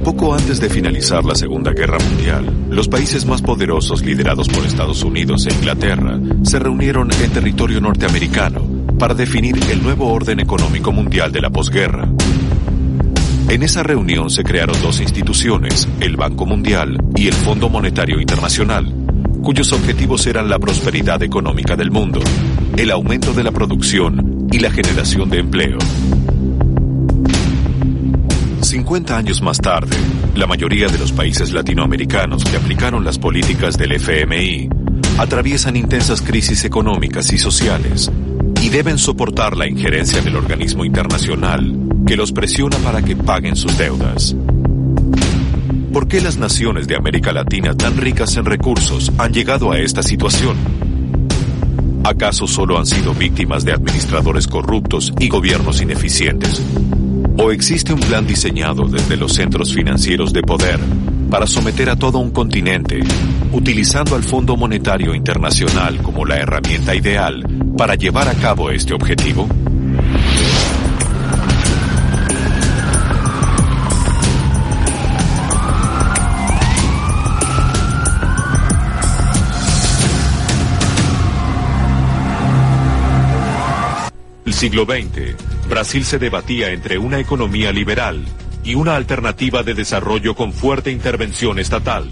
Poco antes de finalizar la Segunda Guerra Mundial, los países más poderosos liderados por Estados Unidos e Inglaterra se reunieron en territorio norteamericano para definir el nuevo orden económico mundial de la posguerra. En esa reunión se crearon dos instituciones, el Banco Mundial y el Fondo Monetario Internacional, cuyos objetivos eran la prosperidad económica del mundo, el aumento de la producción y la generación de empleo. 50 años más tarde, la mayoría de los países latinoamericanos que aplicaron las políticas del FMI atraviesan intensas crisis económicas y sociales y deben soportar la injerencia del organismo internacional que los presiona para que paguen sus deudas. ¿Por qué las naciones de América Latina tan ricas en recursos han llegado a esta situación? ¿Acaso solo han sido víctimas de administradores corruptos y gobiernos ineficientes? ¿O existe un plan diseñado desde los centros financieros de poder para someter a todo un continente, utilizando al Fondo Monetario Internacional como la herramienta ideal para llevar a cabo este objetivo? El siglo XX, Brasil se debatía entre una economía liberal y una alternativa de desarrollo con fuerte intervención estatal.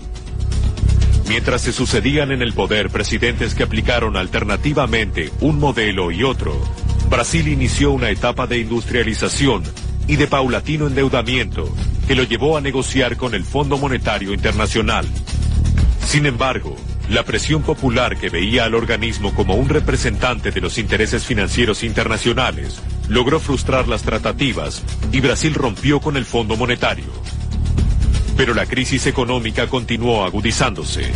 Mientras se sucedían en el poder presidentes que aplicaron alternativamente un modelo y otro, Brasil inició una etapa de industrialización y de paulatino endeudamiento que lo llevó a negociar con el Fondo Monetario Internacional. Sin embargo, la presión popular que veía al organismo como un representante de los intereses financieros internacionales logró frustrar las tratativas y Brasil rompió con el Fondo Monetario. Pero la crisis económica continuó agudizándose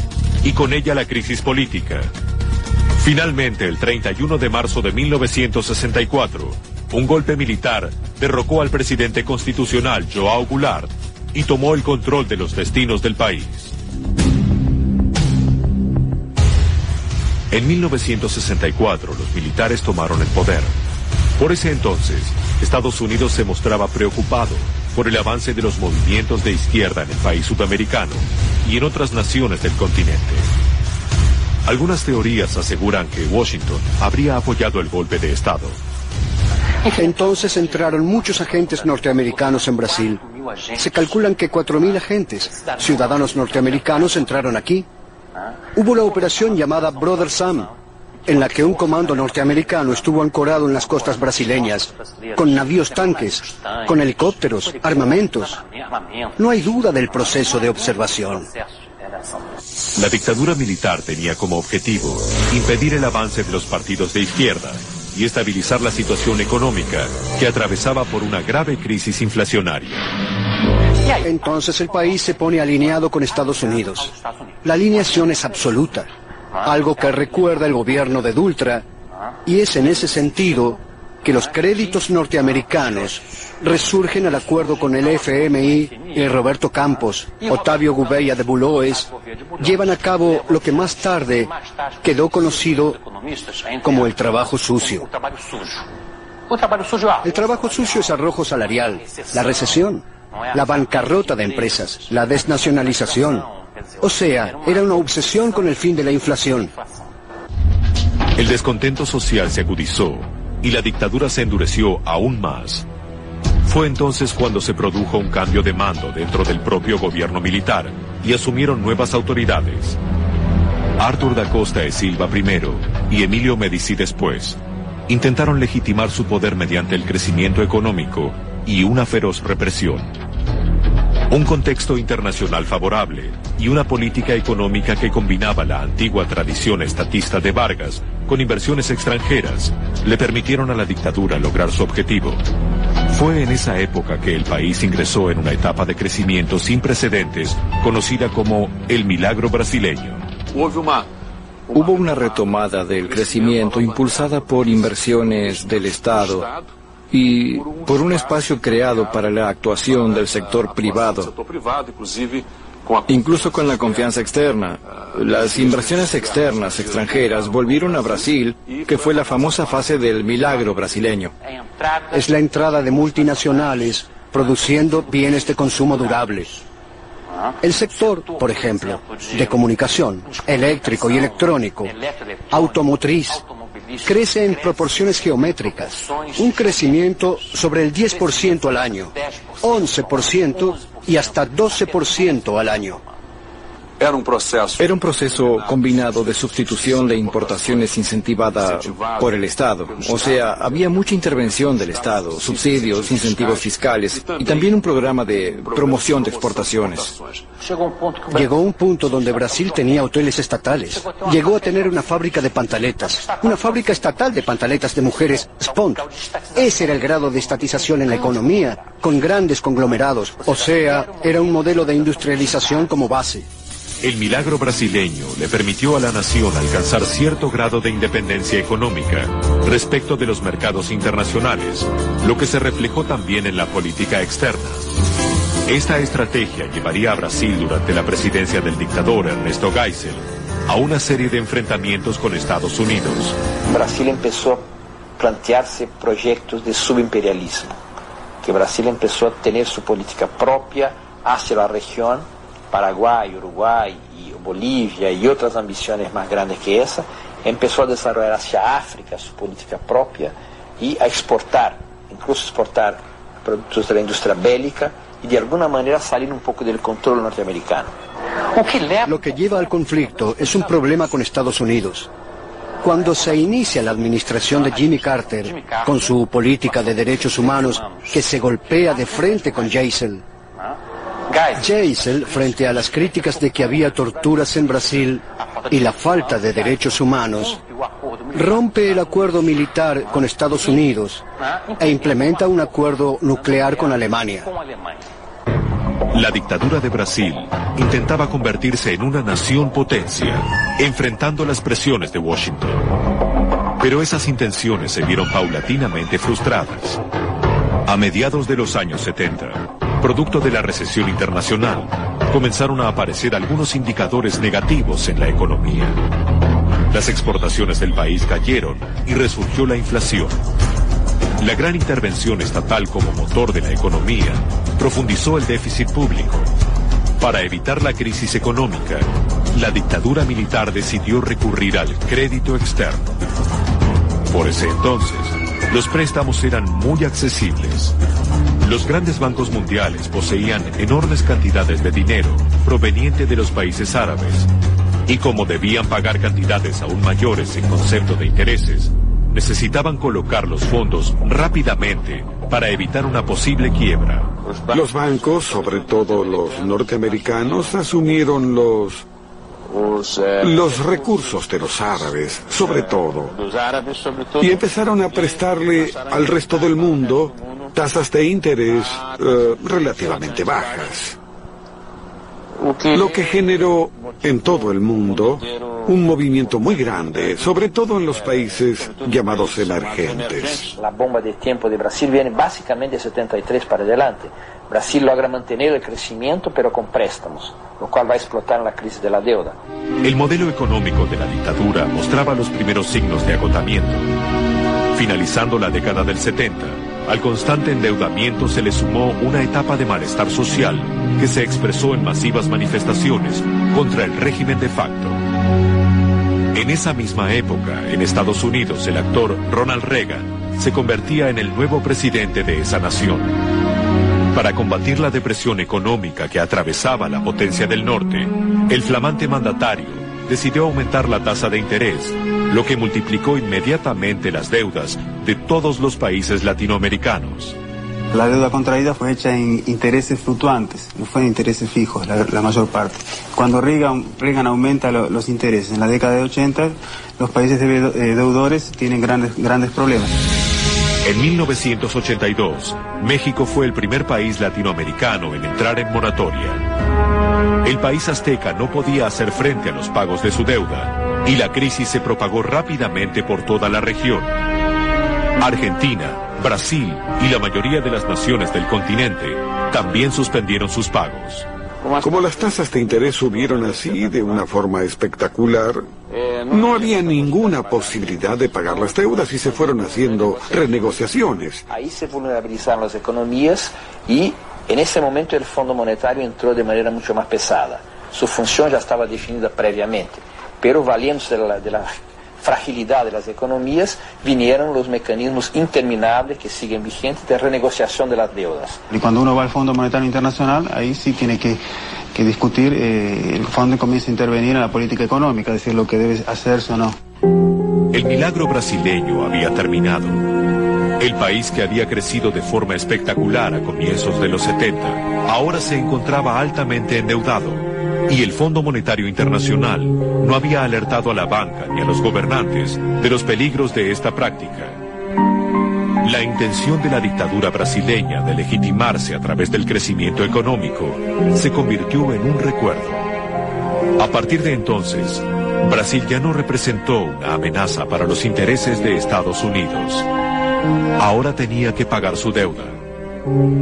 y con ella la crisis política. Finalmente, el 31 de marzo de 1964, un golpe militar derrocó al presidente constitucional João Goulart y tomó el control de los destinos del país. En 1964, los militares tomaron el poder. Por ese entonces, Estados Unidos se mostraba preocupado por el avance de los movimientos de izquierda en el país sudamericano y en otras naciones del continente. Algunas teorías aseguran que Washington habría apoyado el golpe de Estado. Entonces entraron muchos agentes norteamericanos en Brasil. Se calculan que 4.000 agentes, ciudadanos norteamericanos, entraron aquí. Hubo la operación llamada Brother Sam, en la que un comando norteamericano estuvo ancorado en las costas brasileñas, con navíos tanques, con helicópteros, armamentos. No hay duda del proceso de observación. La dictadura militar tenía como objetivo impedir el avance de los partidos de izquierda y estabilizar la situación económica que atravesaba por una grave crisis inflacionaria. Entonces el país se pone alineado con Estados Unidos. La alineación es absoluta, algo que recuerda el gobierno de Dutra, y es en ese sentido que los créditos norteamericanos resurgen al acuerdo con el FMI y Roberto Campos, Otávio Gouveia de Bulloes, llevan a cabo lo que más tarde quedó conocido como el trabajo sucio. El trabajo sucio es arrojo salarial, la recesión, la bancarrota de empresas, la desnacionalización. O sea, era una obsesión con el fin de la inflación. El descontento social se agudizó y la dictadura se endureció aún más. Fue entonces cuando se produjo un cambio de mando dentro del propio gobierno militar y asumieron nuevas autoridades. Arthur da Costa e Silva primero y Emílio Médici después intentaron legitimar su poder mediante el crecimiento económico y una feroz represión. Un contexto internacional favorable y una política económica que combinaba la antigua tradición estatista de Vargas con inversiones extranjeras le permitieron a la dictadura lograr su objetivo. Fue en esa época que el país ingresó en una etapa de crecimiento sin precedentes conocida como el milagro brasileño. Hubo una retomada del crecimiento impulsada por inversiones del Estado y por un espacio creado para la actuación del sector privado. Incluso con la confianza externa, las inversiones externas extranjeras volvieron a Brasil, que fue la famosa fase del milagro brasileño. Es la entrada de multinacionales produciendo bienes de consumo durable. El sector, por ejemplo, de comunicación, eléctrico y electrónico, automotriz, crece en proporciones geométricas, un crecimiento sobre el 10% al año, 11% y hasta 12% al año. Era un proceso combinado de sustitución de importaciones incentivada por el Estado. O sea, había mucha intervención del Estado, subsidios, incentivos fiscales y también un programa de promoción de exportaciones. Llegó un punto donde Brasil tenía hoteles estatales. Llegó a tener una fábrica de pantaletas, una fábrica estatal de pantaletas de mujeres, Spont. Ese era el grado de estatización en la economía, con grandes conglomerados. O sea, era un modelo de industrialización como base. El milagro brasileño le permitió a la nación alcanzar cierto grado de independencia económica respecto de los mercados internacionales, lo que se reflejó también en la política externa. Esta estrategia llevaría a Brasil durante la presidencia del dictador Ernesto Geisel a una serie de enfrentamientos con Estados Unidos. Brasil empezó a plantearse proyectos de subimperialismo, que Brasil empezó a tener su política propia hacia la región. Paraguay, Uruguay y Bolivia y otras ambiciones más grandes que esa, empezó a desarrollar hacia África su política propia y a exportar, incluso exportar productos de la industria bélica y de alguna manera salir un poco del control norteamericano. Lo que lleva al conflicto es un problema con Estados Unidos. Cuando se inicia la administración de Jimmy Carter, con su política de derechos humanos que se golpea de frente con Geisel, Geisel, frente a las críticas de que había torturas en Brasil y la falta de derechos humanos, rompe el acuerdo militar con Estados Unidos e implementa un acuerdo nuclear con Alemania. La dictadura de Brasil intentaba convertirse en una nación potencia, enfrentando las presiones de Washington. Pero esas intenciones se vieron paulatinamente frustradas. A mediados de los años 70, producto de la recesión internacional, comenzaron a aparecer algunos indicadores negativos en la economía. Las exportaciones del país cayeron y resurgió la inflación. La gran intervención estatal como motor de la economía profundizó el déficit público. Para evitar la crisis económica, la dictadura militar decidió recurrir al crédito externo. Por ese entonces, los préstamos eran muy accesibles. Los grandes bancos mundiales poseían enormes cantidades de dinero proveniente de los países árabes, y como debían pagar cantidades aún mayores en concepto de intereses, necesitaban colocar los fondos rápidamente para evitar una posible quiebra. Los bancos, sobre todo los norteamericanos, asumieron los recursos de los árabes, sobre todo, y empezaron a prestarle al resto del mundo tasas de interés relativamente bajas, lo que generó en todo el mundo un movimiento muy grande, sobre todo en los países llamados emergentes. La bomba de tiempo de Brasil viene básicamente de 73 para adelante. Brasil logra mantener el crecimiento pero con préstamos, lo cual va a explotar en la crisis de la deuda. El modelo económico de la dictadura mostraba los primeros signos de agotamiento. Finalizando la década del 70, al constante endeudamiento se le sumó una etapa de malestar social que se expresó en masivas manifestaciones contra el régimen de facto. En esa misma época, en Estados Unidos, el actor Ronald Reagan se convertía en el nuevo presidente de esa nación. Para combatir la depresión económica que atravesaba la potencia del norte, el flamante mandatario decidió aumentar la tasa de interés, lo que multiplicó inmediatamente las deudas de todos los países latinoamericanos. La deuda contraída fue hecha en intereses fluctuantes, no fue en intereses fijos la mayor parte. Cuando Reagan aumenta los intereses en la década de 80, los países deudores tienen grandes problemas. En 1982, México fue el primer país latinoamericano en entrar en moratoria. El país azteca no podía hacer frente a los pagos de su deuda y la crisis se propagó rápidamente por toda la región. Argentina, Brasil y la mayoría de las naciones del continente también suspendieron sus pagos. Como las tasas de interés subieron así de una forma espectacular, no había ninguna posibilidad de pagar las deudas y se fueron haciendo renegociaciones. Ahí se vulnerabilizaron las economías y en ese momento el Fondo Monetario entró de manera mucho más pesada. Su función ya estaba definida previamente, pero valiéndose de la fragilidad de las economías, vinieron los mecanismos interminables que siguen vigentes de renegociación de las deudas. Y cuando uno va al Fondo Monetario Internacional, ahí sí tiene que discutir, el fondo comienza a intervenir en la política económica, decir lo que debe hacerse o no. El milagro brasileño había terminado. El país que había crecido de forma espectacular a comienzos de los 70, ahora se encontraba altamente endeudado. Y el Fondo Monetario Internacional no había alertado a la banca ni a los gobernantes de los peligros de esta práctica. La intención de la dictadura brasileña de legitimarse a través del crecimiento económico se convirtió en un recuerdo. A partir de entonces, Brasil ya no representó una amenaza para los intereses de Estados Unidos. Ahora tenía que pagar su deuda.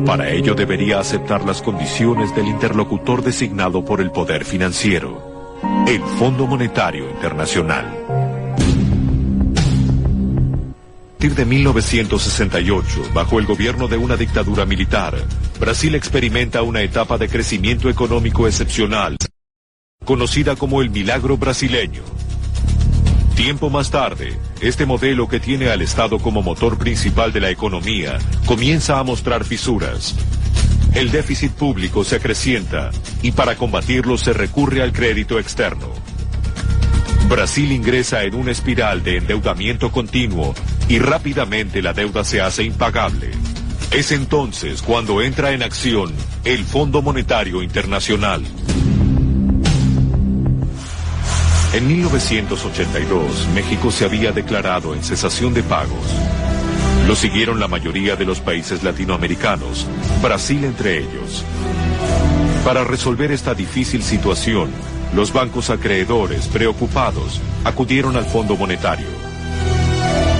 Para ello debería aceptar las condiciones del interlocutor designado por el poder financiero, el Fondo Monetario Internacional. A partir de 1968, bajo el gobierno de una dictadura militar, Brasil experimenta una etapa de crecimiento económico excepcional, conocida como el milagro brasileño. Tiempo más tarde, este modelo que tiene al Estado como motor principal de la economía comienza a mostrar fisuras. El déficit público se acrecienta y para combatirlo se recurre al crédito externo. Brasil ingresa en una espiral de endeudamiento continuo y rápidamente la deuda se hace impagable. Es entonces cuando entra en acción el Fondo Monetario Internacional. En 1982, México se había declarado en cesación de pagos. Lo siguieron la mayoría de los países latinoamericanos, Brasil entre ellos. Para resolver esta difícil situación, los bancos acreedores, preocupados, acudieron al Fondo Monetario.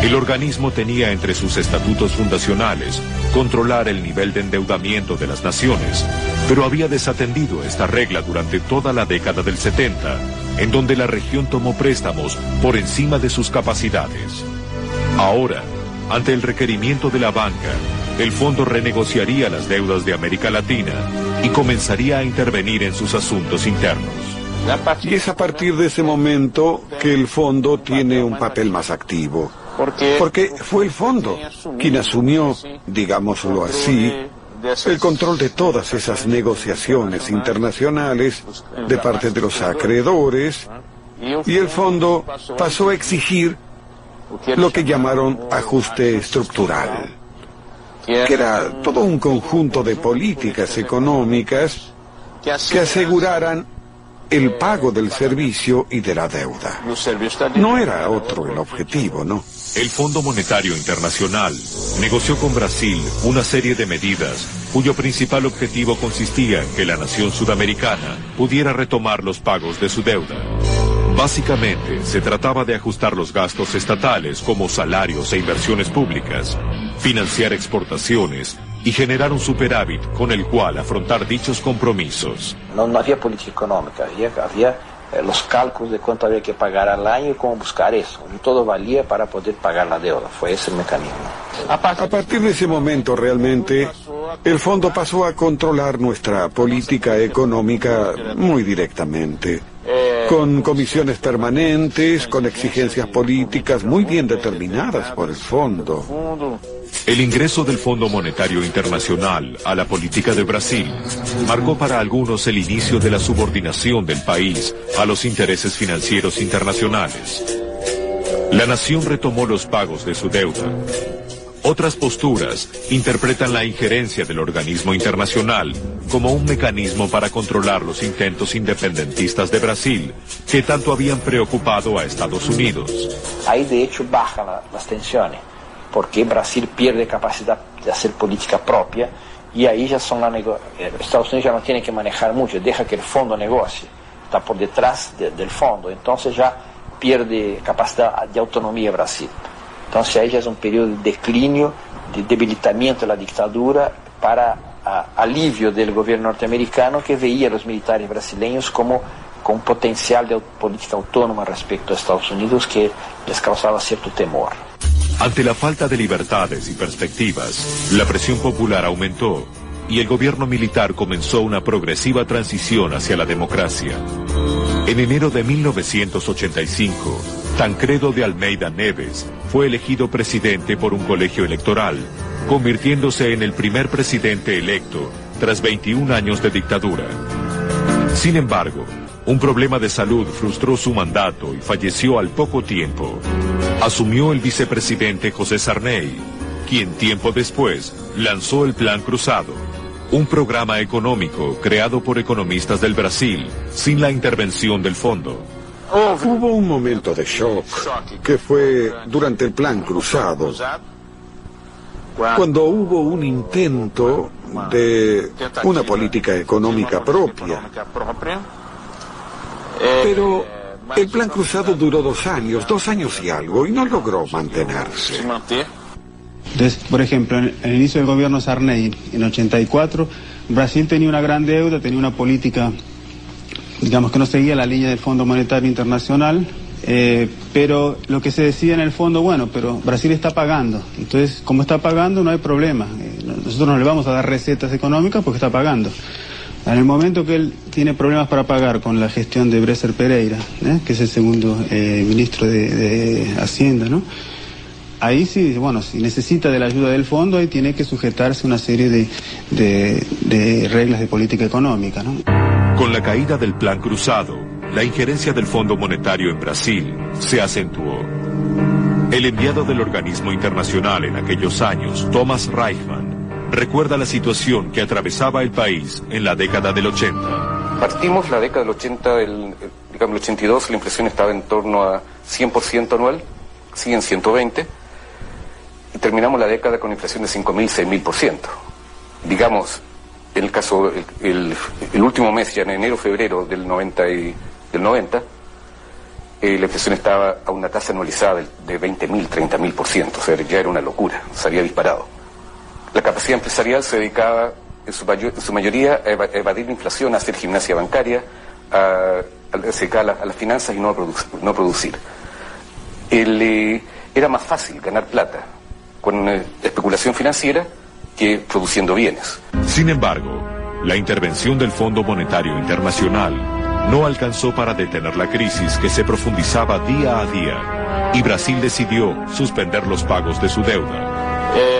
El organismo tenía entre sus estatutos fundacionales controlar el nivel de endeudamiento de las naciones, pero había desatendido esta regla durante toda la década del 70, en donde la región tomó préstamos por encima de sus capacidades. Ahora, ante el requerimiento de la banca, el fondo renegociaría las deudas de América Latina y comenzaría a intervenir en sus asuntos internos. Y es a partir de ese momento que el fondo tiene un papel más activo. Porque fue el fondo quien asumió, digámoslo así, el control de todas esas negociaciones internacionales de parte de los acreedores, y el fondo pasó a exigir lo que llamaron ajuste estructural, que era todo un conjunto de políticas económicas que aseguraran el pago del servicio y de la deuda. No era otro el objetivo, ¿no? El Fondo Monetario Internacional negoció con Brasil una serie de medidas cuyo principal objetivo consistía en que la nación sudamericana pudiera retomar los pagos de su deuda. Básicamente, se trataba de ajustar los gastos estatales como salarios e inversiones públicas, financiar exportaciones y generar un superávit con el cual afrontar dichos compromisos. No había política económica, había los cálculos de cuánto había que pagar al año y cómo buscar eso. Y todo valía para poder pagar la deuda. Fue ese el mecanismo. A partir de ese momento, realmente, el fondo pasó a controlar nuestra política económica muy directamente, con comisiones permanentes, con exigencias políticas muy bien determinadas por el fondo. El ingreso del Fondo Monetario Internacional a la política de Brasil marcó para algunos el inicio de la subordinación del país a los intereses financieros internacionales. La nación retomó los pagos de su deuda. Otras posturas interpretan la injerencia del organismo internacional como un mecanismo para controlar los intentos independentistas de Brasil, que tanto habían preocupado a Estados Unidos. Ahí de hecho bajan las tensiones, porque Brasil pierde capacidad de hacer política propia y ahí ya son Estados Unidos ya no tiene que manejar mucho, deja que el fondo negocie, está por detrás del fondo, entonces ya pierde capacidad de autonomía Brasil. Entonces ahí ya es un periodo de declinio, de debilitamiento de la dictadura para alivio del gobierno norteamericano, que veía a los militares brasileños como con un potencial de política autónoma respecto a Estados Unidos que les causaba cierto temor. Ante la falta de libertades y perspectivas, la presión popular aumentó y el gobierno militar comenzó una progresiva transición hacia la democracia. En enero de 1985, Tancredo de Almeida Neves fue elegido presidente por un colegio electoral, convirtiéndose en el primer presidente electo tras 21 años de dictadura. Sin embargo, un problema de salud frustró su mandato y falleció al poco tiempo. Asumió el vicepresidente José Sarney, quien tiempo después lanzó el Plan Cruzado, un programa económico creado por economistas del Brasil sin la intervención del fondo. Hubo un momento de shock que fue durante el Plan Cruzado, cuando hubo un intento de una política económica propia. Pero el Plan Cruzado duró 2 años y algo, y no logró mantenerse. Entonces, por ejemplo, en el inicio del gobierno Sarney, en 84, Brasil tenía una gran deuda, tenía una política, digamos, que no seguía la línea del Fondo Monetario Internacional, pero lo que se decía en el fondo, bueno, pero Brasil está pagando, entonces, como está pagando, no hay problema. Nosotros no le vamos a dar recetas económicas porque está pagando. En el momento que él tiene problemas para pagar con la gestión de Bresser Pereira, que es el segundo ministro de Hacienda, ¿no? Ahí sí, bueno, si necesita de la ayuda del fondo, ahí tiene que sujetarse a una serie de reglas de política económica, ¿no? Con la caída del Plan Cruzado, la injerencia del Fondo Monetario en Brasil se acentuó. El enviado del organismo internacional en aquellos años, Thomas Reichmann, recuerda la situación que atravesaba el país en la década del 80. Partimos la década del 80, digamos el 82, la inflación estaba en torno a 100% anual, sigue en 120%, y terminamos la década con inflación de 5.000, 6.000%. Digamos, en el caso, el último mes, ya en enero, febrero del 90, la inflación estaba a una tasa anualizada de 20.000, 30.000%, o sea, ya era una locura, se había disparado. La capacidad empresarial se dedicaba en su mayoría a evadir la inflación, a hacer gimnasia bancaria, se dedicaba a las finanzas y no a producir. Era más fácil ganar plata con especulación financiera que produciendo bienes. Sin embargo, la intervención del Fondo Monetario Internacional no alcanzó para detener la crisis que se profundizaba día a día, y Brasil decidió suspender los pagos de su deuda.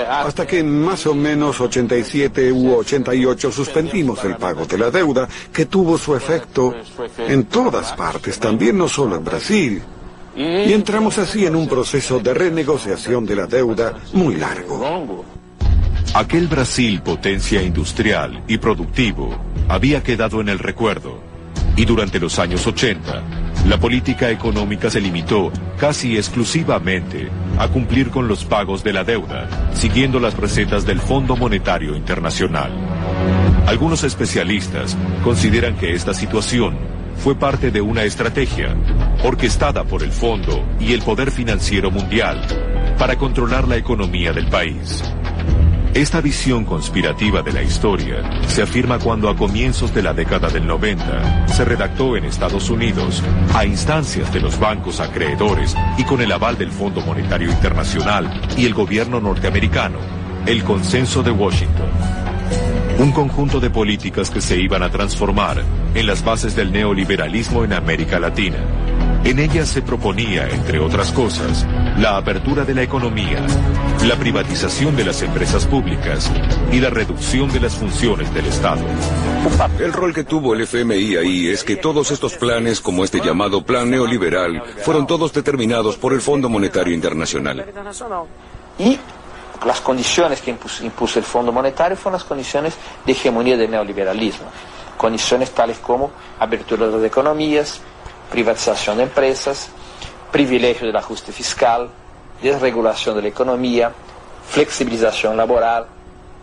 Hasta que en más o menos 87 u 88 suspendimos el pago de la deuda, que tuvo su efecto en todas partes, también no solo en Brasil. Y entramos así en un proceso de renegociación de la deuda muy largo. Aquel Brasil, potencia industrial y productivo, había quedado en el recuerdo, y durante los años 80, la política económica se limitó casi exclusivamente a cumplir con los pagos de la deuda, siguiendo las recetas del Fondo Monetario Internacional. Algunos especialistas consideran que esta situación fue parte de una estrategia orquestada por el Fondo y el poder financiero mundial para controlar la economía del país. Esta visión conspirativa de la historia se afirma cuando a comienzos de la década del 90 se redactó en Estados Unidos, a instancias de los bancos acreedores y con el aval del Fondo Monetario Internacional y el gobierno norteamericano, el Consenso de Washington. Un conjunto de políticas que se iban a transformar en las bases del neoliberalismo en América Latina. En ellas se proponía, entre otras cosas, la apertura de la economía, la privatización de las empresas públicas y la reducción de las funciones del Estado. El rol que tuvo el FMI ahí es que todos estos planes, como este llamado plan neoliberal, fueron todos determinados por el Fondo Monetario Internacional. Y las condiciones que impuso el Fondo Monetario fueron las condiciones de hegemonía del neoliberalismo. Condiciones tales como apertura de las economías, privatización de empresas, privilegio del ajuste fiscal, desregulación de la economía, flexibilización laboral.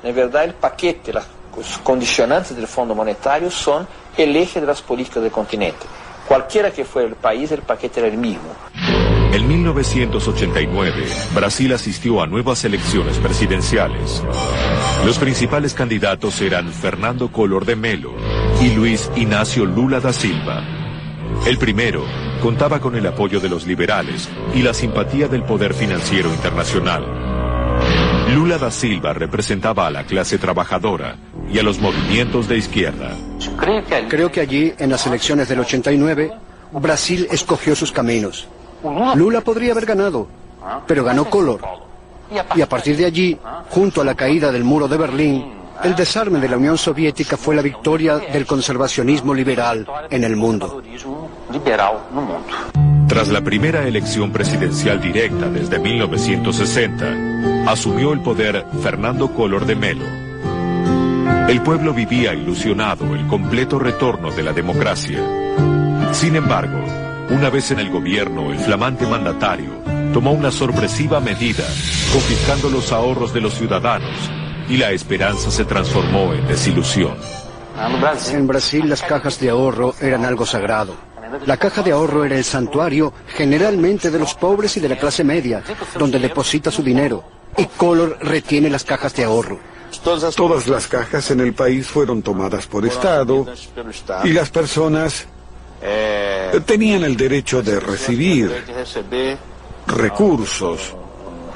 En verdad, el paquete, los condicionantes del Fondo Monetario son el eje de las políticas del continente. Cualquiera que fuera el país, el paquete era el mismo. En 1989, Brasil asistió a nuevas elecciones presidenciales. Los principales candidatos eran Fernando Collor de Mello y Luiz Inácio Lula da Silva. El primero contaba con el apoyo de los liberales y la simpatía del poder financiero internacional. Lula da Silva representaba a la clase trabajadora y a los movimientos de izquierda. Creo que allí, en las elecciones del 89, Brasil escogió sus caminos. Lula podría haber ganado, pero ganó Collor. Y a partir de allí, junto a la caída del muro de Berlín, el desarme de la Unión Soviética fue la victoria del conservacionismo liberal en el mundo. Tras la primera elección presidencial directa desde 1960, asumió el poder Fernando Collor de Mello. El pueblo vivía ilusionado el completo retorno de la democracia. Sin embargo, una vez en el gobierno, el flamante mandatario tomó una sorpresiva medida, confiscando los ahorros de los ciudadanos, y la esperanza se transformó en desilusión. En Brasil, las cajas de ahorro eran algo sagrado. La caja de ahorro era el santuario generalmente de los pobres y de la clase media, donde deposita su dinero, y Collor retiene las cajas de ahorro. Todas las cajas en el país fueron tomadas por Estado y las personas tenían el derecho de recibir recursos.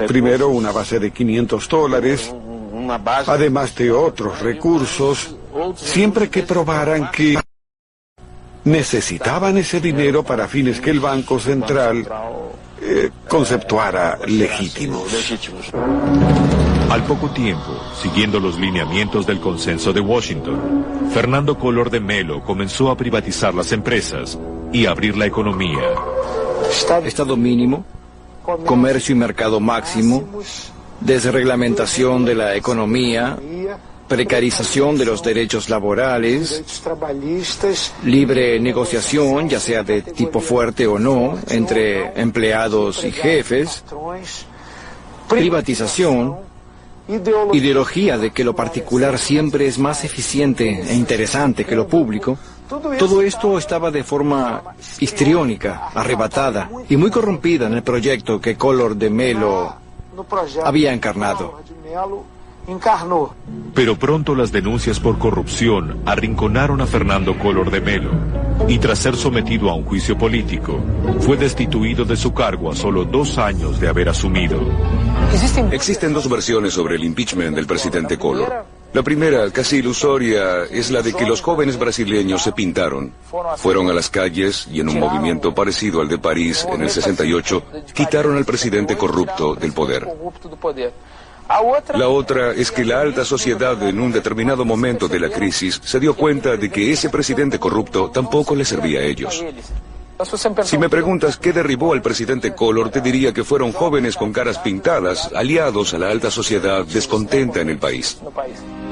Primero una base de $500, además de otros recursos, siempre que probaran que necesitaban ese dinero para fines que el Banco Central conceptuara legítimos. Al poco tiempo, siguiendo los lineamientos del Consenso de Washington, Fernando Collor de Mello comenzó a privatizar las empresas y abrir la economía. Estado mínimo, comercio y mercado máximo, desreglamentación de la economía, precarización de los derechos laborales, libre negociación, ya sea de tipo fuerte o no, entre empleados y jefes, privatización, ideología de que lo particular siempre es más eficiente e interesante que lo público. Todo esto estaba de forma histriónica, arrebatada y muy corrompida en el proyecto que Collor de Mello había encarnado. Pero pronto las denuncias por corrupción arrinconaron a Fernando Collor de Mello, y tras ser sometido a un juicio político, fue destituido de su cargo a solo 2 años de haber asumido. Existen 2 versiones sobre el impeachment del presidente Collor. La primera, casi ilusoria, es la de que los jóvenes brasileños se pintaron. Fueron a las calles y en un movimiento parecido al de París en el 68, quitaron al presidente corrupto del poder. La otra es que la alta sociedad en un determinado momento de la crisis se dio cuenta de que ese presidente corrupto tampoco le servía a ellos. Si me preguntas qué derribó al presidente Collor, te diría que fueron jóvenes con caras pintadas, aliados a la alta sociedad descontenta en el país.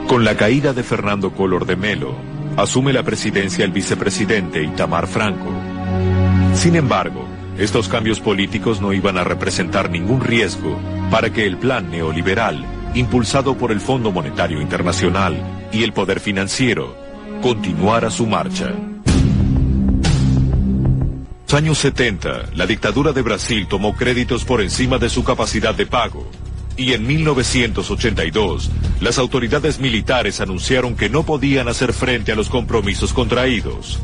Con la caída de Fernando Collor de Mello, asume la presidencia el vicepresidente Itamar Franco. Sin embargo, estos cambios políticos no iban a representar ningún riesgo para que el plan neoliberal, impulsado por el Fondo Monetario Internacional y el poder financiero, continuara su marcha. En los años 70, la dictadura de Brasil tomó créditos por encima de su capacidad de pago, y en 1982, las autoridades militares anunciaron que no podían hacer frente a los compromisos contraídos.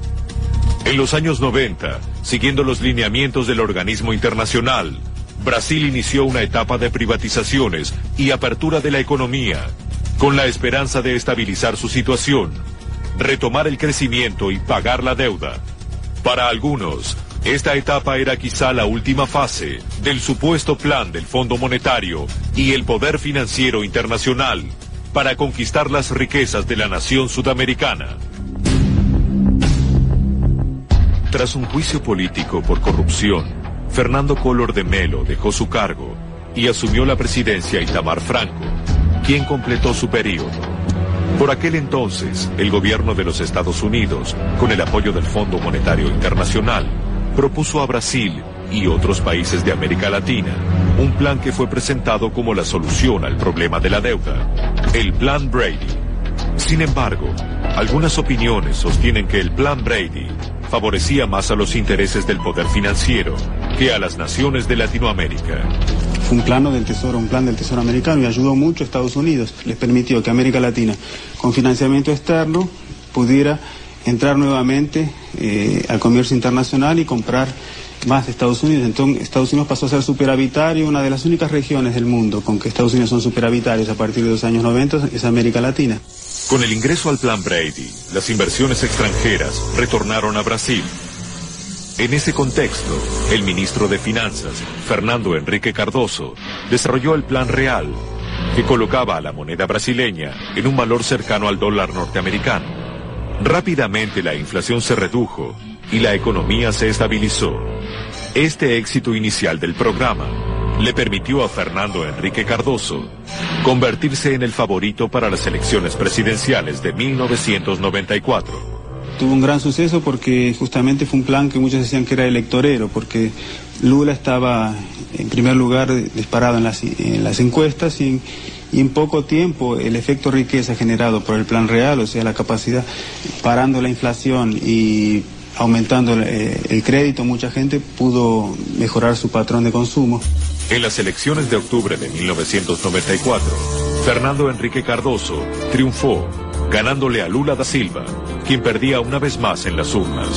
En los años 90, siguiendo los lineamientos del organismo internacional, Brasil inició una etapa de privatizaciones y apertura de la economía, con la esperanza de estabilizar su situación, retomar el crecimiento y pagar la deuda. Para algunos, esta etapa era quizá la última fase del supuesto plan del Fondo Monetario y el poder financiero internacional para conquistar las riquezas de la nación sudamericana. Tras un juicio político por corrupción, Fernando Collor de Mello dejó su cargo y asumió la presidencia Itamar Franco, quien completó su periodo. Por aquel entonces, el gobierno de los Estados Unidos, con el apoyo del Fondo Monetario Internacional, propuso a Brasil y otros países de América Latina un plan que fue presentado como la solución al problema de la deuda, el Plan Brady. Sin embargo, algunas opiniones sostienen que el Plan Brady favorecía más a los intereses del poder financiero que a las naciones de Latinoamérica. Fue un plan del Tesoro americano y ayudó mucho a Estados Unidos. Les permitió que América Latina, con financiamiento externo, pudiera entrar nuevamente al comercio internacional y comprar más de Estados Unidos. Entonces Estados Unidos pasó a ser superavitario. Una de las únicas regiones del mundo con que Estados Unidos son superavitarios a partir de los años 90 es América Latina. Con el ingreso al Plan Brady, las inversiones extranjeras retornaron a Brasil. En ese contexto, el ministro de Finanzas, Fernando Henrique Cardoso, desarrolló el Plan Real, que colocaba a la moneda brasileña en un valor cercano al dólar norteamericano. Rápidamente la inflación se redujo y la economía se estabilizó. Este éxito inicial del programa le permitió a Fernando Henrique Cardoso convertirse en el favorito para las elecciones presidenciales de 1994. Tuvo un gran suceso porque justamente fue un plan que muchos decían que era electorero, porque Lula estaba en primer lugar disparado en las encuestas y en poco tiempo el efecto riqueza generado por el Plan Real, o sea, la capacidad, parando la inflación y aumentando el crédito, mucha gente pudo mejorar su patrón de consumo. En las elecciones de octubre de 1994, Fernando Henrique Cardoso triunfó, ganándole a Lula da Silva, quien perdía una vez más en las urnas.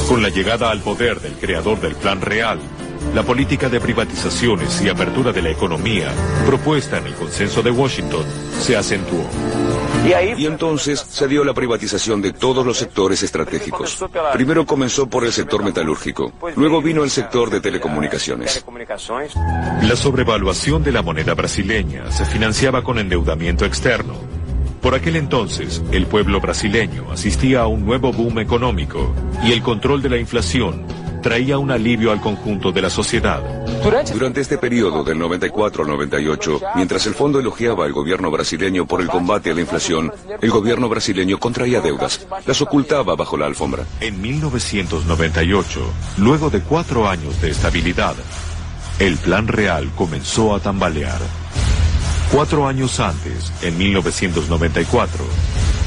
Con la llegada al poder del creador del Plan Real, la política de privatizaciones y apertura de la economía, propuesta en el Consenso de Washington, se acentuó. Y entonces se dio la privatización de todos los sectores estratégicos. Primero comenzó por el sector metalúrgico, luego vino el sector de telecomunicaciones. La sobrevaluación de la moneda brasileña se financiaba con endeudamiento externo. Por aquel entonces, el pueblo brasileño asistía a un nuevo boom económico y el control de la inflación traía un alivio al conjunto de la sociedad. Durante este periodo del 94 al 98, mientras el fondo elogiaba al gobierno brasileño por el combate a la inflación, el gobierno brasileño contraía deudas, las ocultaba bajo la alfombra. En 1998, luego de 4 años de estabilidad, el Plan Real comenzó a tambalear. 4 años antes, en 1994,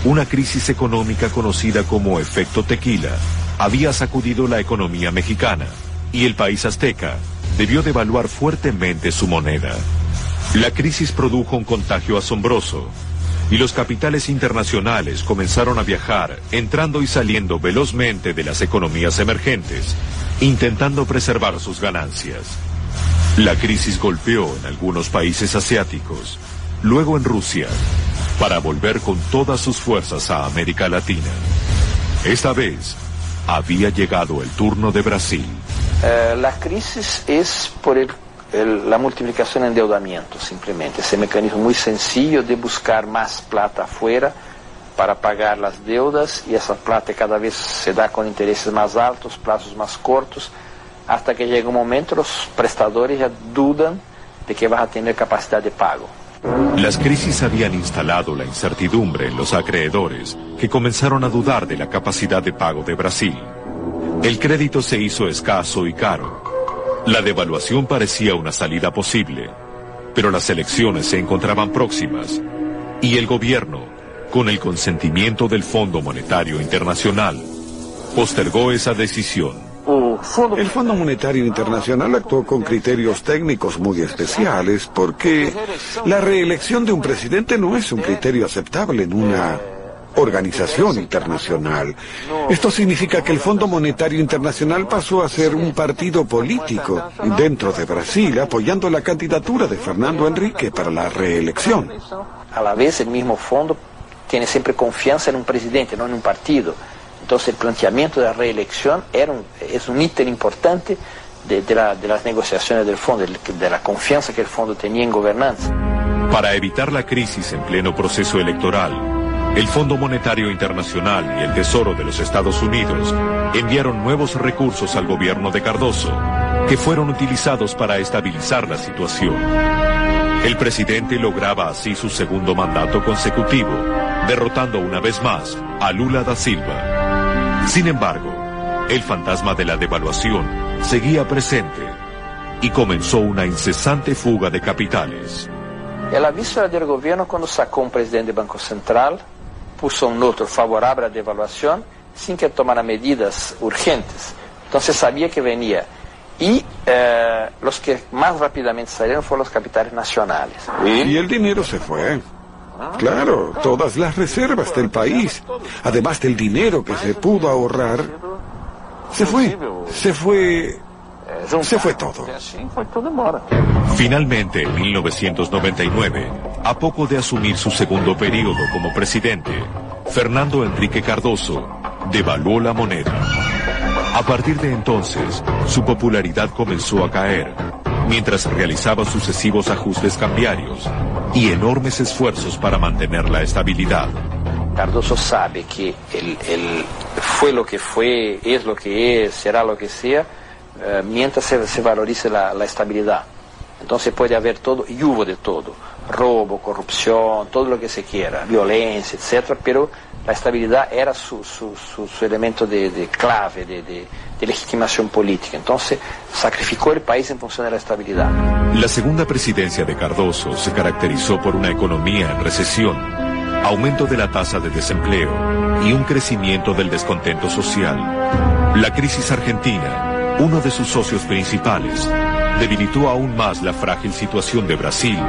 una crisis económica conocida como efecto tequila había sacudido la economía mexicana y el país azteca debió devaluar fuertemente su moneda. La crisis produjo un contagio asombroso y los capitales internacionales comenzaron a viajar, entrando y saliendo velozmente de las economías emergentes, intentando preservar sus ganancias. La crisis golpeó en algunos países asiáticos, luego en Rusia, para volver con todas sus fuerzas a América Latina. Esta vez, había llegado el turno de Brasil. La crisis es por la multiplicación de endeudamiento, simplemente. Ese mecanismo muy sencillo de buscar más plata afuera para pagar las deudas, y esa plata cada vez se da con intereses más altos, plazos más cortos, hasta que llega un momento los prestadores ya dudan de que vas a tener capacidad de pago. Las crisis habían instalado la incertidumbre en los acreedores, que comenzaron a dudar de la capacidad de pago de Brasil. El crédito se hizo escaso y caro. La devaluación parecía una salida posible, pero las elecciones se encontraban próximas, y el gobierno, con el consentimiento del Fondo Monetario Internacional, postergó esa decisión. El Fondo Monetario Internacional actuó con criterios técnicos muy especiales porque la reelección de un presidente no es un criterio aceptable en una organización internacional. Esto significa que el Fondo Monetario Internacional pasó a ser un partido político dentro de Brasil, apoyando la candidatura de Fernando Henrique para la reelección. A la vez, el mismo fondo tiene siempre confianza en un presidente, no en un partido. Entonces el planteamiento de la reelección es un ítem importante de las negociaciones del fondo, de la confianza que el fondo tenía en gobernanza. Para evitar la crisis en pleno proceso electoral, el Fondo Monetario Internacional y el Tesoro de los Estados Unidos enviaron nuevos recursos al gobierno de Cardoso, que fueron utilizados para estabilizar la situación. El presidente lograba así su segundo mandato consecutivo, derrotando una vez más a Lula da Silva. Sin embargo, el fantasma de la devaluación seguía presente y comenzó una incesante fuga de capitales. En la víspera del gobierno, cuando sacó un presidente del Banco Central, puso un otro favorable a la devaluación sin que tomara medidas urgentes. Entonces sabía que venía Y los que más rápidamente salieron fueron los capitales nacionales. Y el dinero se fue. Claro, todas las reservas del país, además del dinero que se pudo ahorrar, se fue todo. Finalmente, en 1999, a poco de asumir su segundo periodo como presidente, Fernando Henrique Cardoso devaluó la moneda. A partir de entonces, su popularidad comenzó a caer, mientras realizaba sucesivos ajustes cambiarios y enormes esfuerzos para mantener la estabilidad. Cardoso sabe que fue lo que fue, es lo que es, será lo que sea, mientras se valorice la estabilidad. Entonces puede haber todo, y hubo de todo, robo, corrupción, todo lo que se quiera, violencia, etc., pero la estabilidad era su elemento de clave, de legitimación política. Entonces sacrificó el país en función de la estabilidad. La segunda presidencia de Cardoso se caracterizó por una economía en recesión, aumento de la tasa de desempleo y un crecimiento del descontento social. La crisis argentina, uno de sus socios principales, debilitó aún más la frágil situación de Brasil,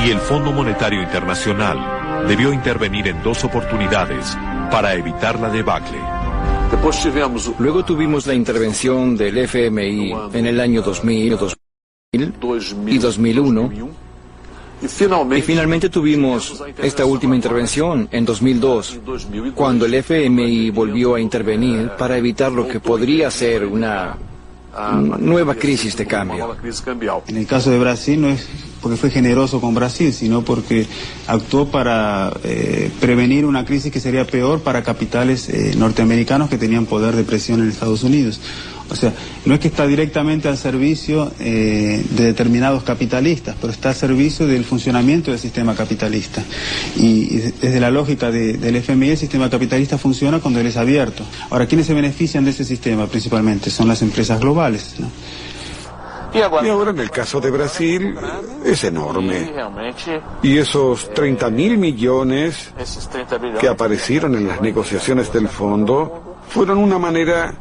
y el Fondo Monetario Internacional debió intervenir en 2 oportunidades para evitar la debacle. Luego tuvimos la intervención del FMI en el año 2000 y 2001. Y finalmente tuvimos esta última intervención en 2002, cuando el FMI volvió a intervenir para evitar lo que podría ser una nueva crisis de cambio. En el caso de Brasil no es porque fue generoso con Brasil, sino porque actuó para prevenir una crisis que sería peor para capitales norteamericanos que tenían poder de presión en Estados Unidos. O sea, no es que está directamente al servicio de determinados capitalistas, pero está al servicio del funcionamiento del sistema capitalista. Y desde la lógica del FMI, el sistema capitalista funciona cuando él es abierto. Ahora, ¿quiénes se benefician de ese sistema principalmente? Son las empresas globales, ¿no? Y ahora en el caso de Brasil es enorme. Y esos 30.000 millones que aparecieron en las negociaciones del fondo fueron una manera...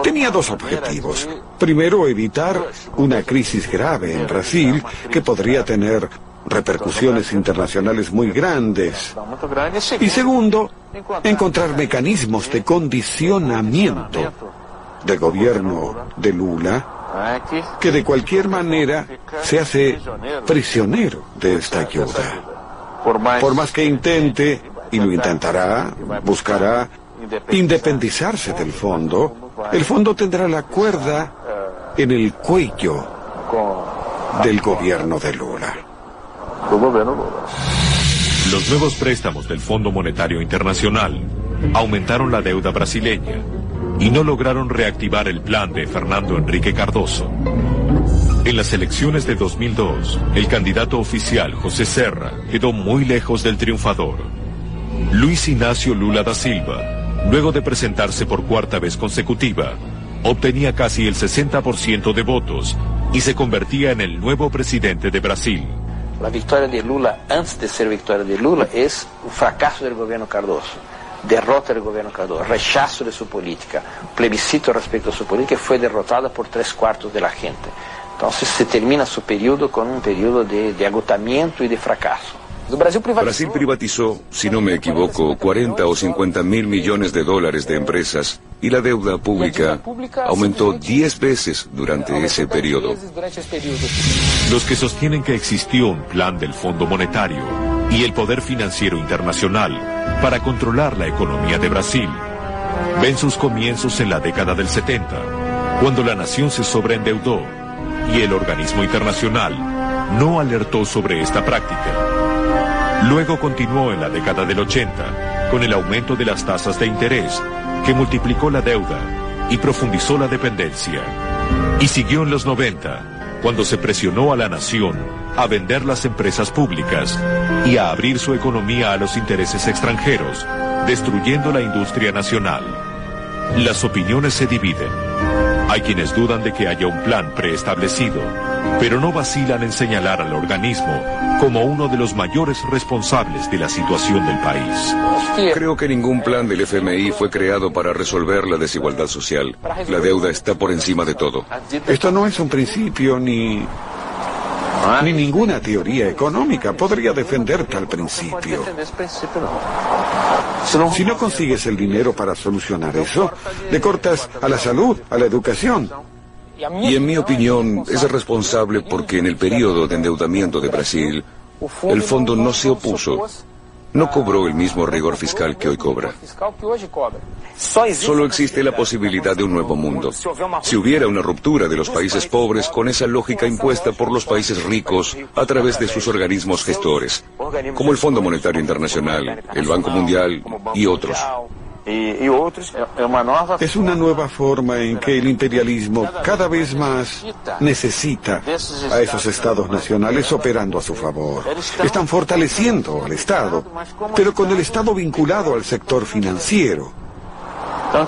Tenía 2 objetivos. Primero, evitar una crisis grave en Brasil que podría tener repercusiones internacionales muy grandes. Y segundo, encontrar mecanismos de condicionamiento del gobierno de Lula, que de cualquier manera se hace prisionero de esta ayuda. Por más que intente, y lo intentará, buscará independizarse del fondo, el fondo tendrá la cuerda en el cuello del gobierno de Lula. Los nuevos préstamos del Fondo Monetario Internacional aumentaron la deuda brasileña y no lograron reactivar el plan de Fernando Henrique Cardoso. En las elecciones de 2002, el candidato oficial José Serra quedó muy lejos del triunfador. Luis Ignacio Lula da Silva, luego de presentarse por 4ª vez consecutiva, obtenía casi el 60% de votos y se convertía en el nuevo presidente de Brasil. La victoria de Lula, antes de ser victoria de Lula, es un fracaso del gobierno Cardoso, derrota del gobierno Cardoso, rechazo de su política, plebiscito respecto a su política, fue derrotada por 3/4 de la gente. Entonces se termina su periodo con un periodo de agotamiento y de fracaso. Brasil privatizó, si no me equivoco, 40 o 50 mil millones de dólares de empresas y la deuda pública aumentó 10 veces durante ese periodo. Los que sostienen que existió un plan del Fondo Monetario y el poder financiero internacional para controlar la economía de Brasil ven sus comienzos en la década del 70, cuando la nación se sobreendeudó y el organismo internacional no alertó sobre esta práctica. Luego continuó en la década del 80, con el aumento de las tasas de interés, que multiplicó la deuda y profundizó la dependencia. Y siguió en los 90, cuando se presionó a la nación a vender las empresas públicas y a abrir su economía a los intereses extranjeros, destruyendo la industria nacional. Las opiniones se dividen. Hay quienes dudan de que haya un plan preestablecido pero no vacilan en señalar al organismo como uno de los mayores responsables de la situación del país. Creo que ningún plan del FMI fue creado para resolver la desigualdad social. La deuda está por encima de todo. Esto no es un principio ni ninguna teoría económica podría defender tal principio. Si no consigues el dinero para solucionar eso, le cortas a la salud, a la educación. Y en mi opinión, es responsable porque en el periodo de endeudamiento de Brasil, el fondo no se opuso. No cobró el mismo rigor fiscal que hoy cobra. Solo existe la posibilidad de un nuevo mundo. Si hubiera una ruptura de los países pobres con esa lógica impuesta por los países ricos a través de sus organismos gestores, como el Fondo Monetario Internacional, el Banco Mundial y otros. Es una nueva forma en que el imperialismo cada vez más necesita a esos estados nacionales operando a su favor. Están fortaleciendo al Estado, pero con el Estado vinculado al sector financiero.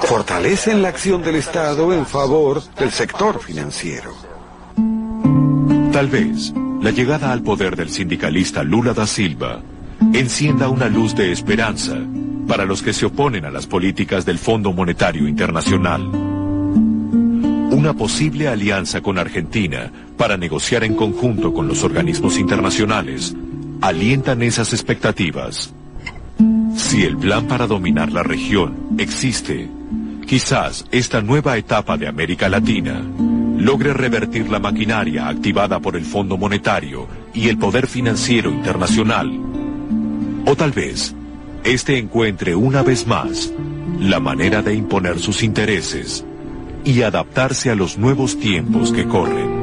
Fortalecen la acción del Estado en favor del sector financiero. Tal vez la llegada al poder del sindicalista Lula da Silva encienda una luz de esperanza para los que se oponen a las políticas del Fondo Monetario Internacional. Una posible alianza con Argentina para negociar en conjunto con los organismos internacionales alientan esas expectativas. Si el plan para dominar la región existe, quizás esta nueva etapa de América Latina logre revertir la maquinaria activada por el Fondo Monetario y el poder financiero internacional. O tal vez este encuentre una vez más la manera de imponer sus intereses y adaptarse a los nuevos tiempos que corren.